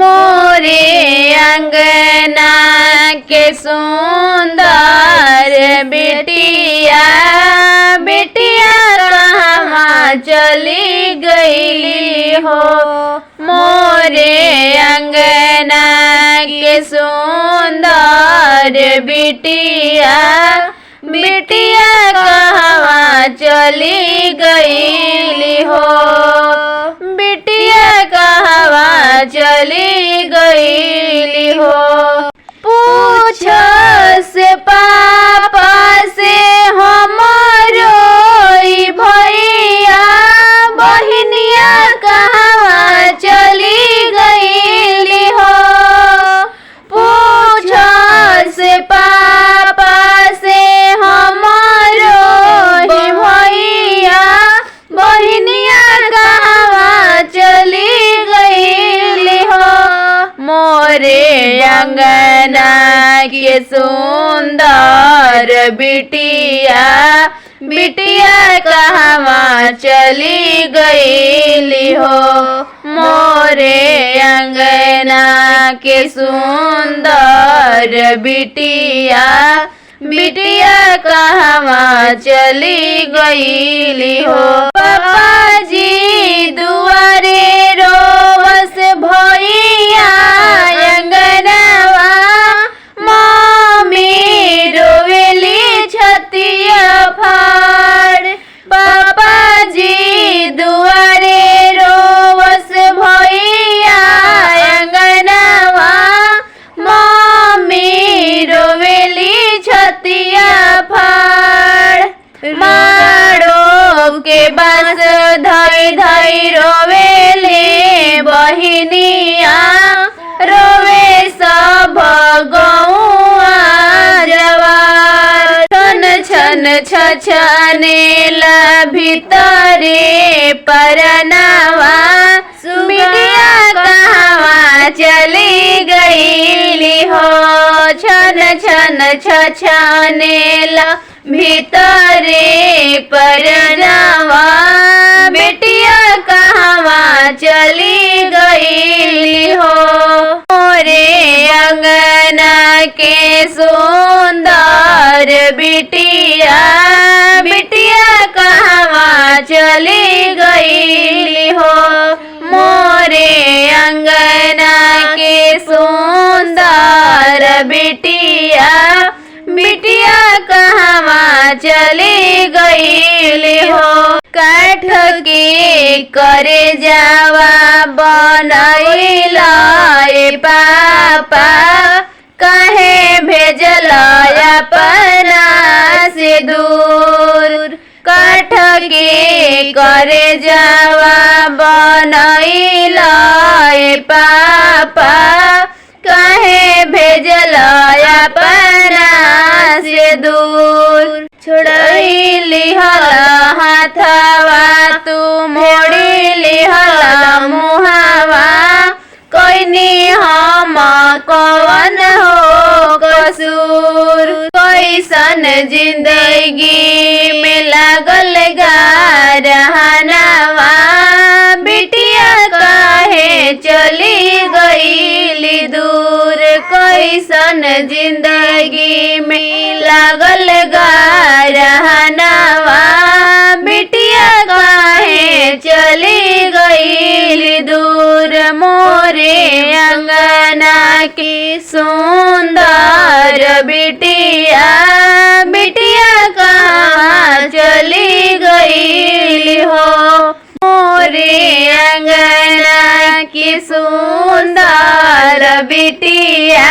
मोरे अंगना के सुंदर बिटिया बिटिया कहाँ चली गईली हो। मोरे अंगना के सुंदर बिटिया बिटिया कहाँ चली गईली हो। बिटिया कहाँ चली गईली हो। पूछ से पापा से हमरो भैया बहिनिया कहाँ चली गईली हो। पूछ से पापा से हमरो भैया बहिनिया कहाँ चली गईली हो। मोरे अंगना के सुंदर बिटिया बिटिया कहाँ चली गईली हो। मोरे अंगना के सुंदर बिटिया बिटिया कहाँ चली गईली हो। पापा जी दुआरे रोवस भैया अंगनवा मम्मी रोवेली छतिया फाड़। पापा जी दुआरे रोवस भैया अंगनवा मम्मी रोवेली छतिया फाड़। मारो के बस धई धई रोवेले बहिनिया रोवे सब गौआ जवार। छन छन छछनेला भीतरे परनावा बिटिया कहाँ चली गईली हो। छन छन छछनेला भीतरे परनावा बिटिया कहाँ चली गईली हो। मोरे अंगना के सुंदर बिटिया बिटिया कहाँ चली गईली हो। मोरे अंगना के सुंदर बिटिया बिटिया कहाँ चली गईली हो। काठ के करे जावा बनैला पापा काहे भेजल अपना से दूर। काठ के करे जावा बनैला पापा काहे भेजल अपना से दूर। छोड़ई लिहल हाथवा तू मोड़ी लिहल मुहावा कोइनी हम कवन हो कसूर। कैसन जिंदगी में लागल गारहनवा बिटिया काहे चली गईली दूर। कैसन जिंदगी में लागल गारहनवा बिटिया काहे चली गईली दूर। मोरे अंगना की सुंदर बिटिया बिटिया कहाँ चली गईली हो। मोरे अंगना की सुंदर बिटिया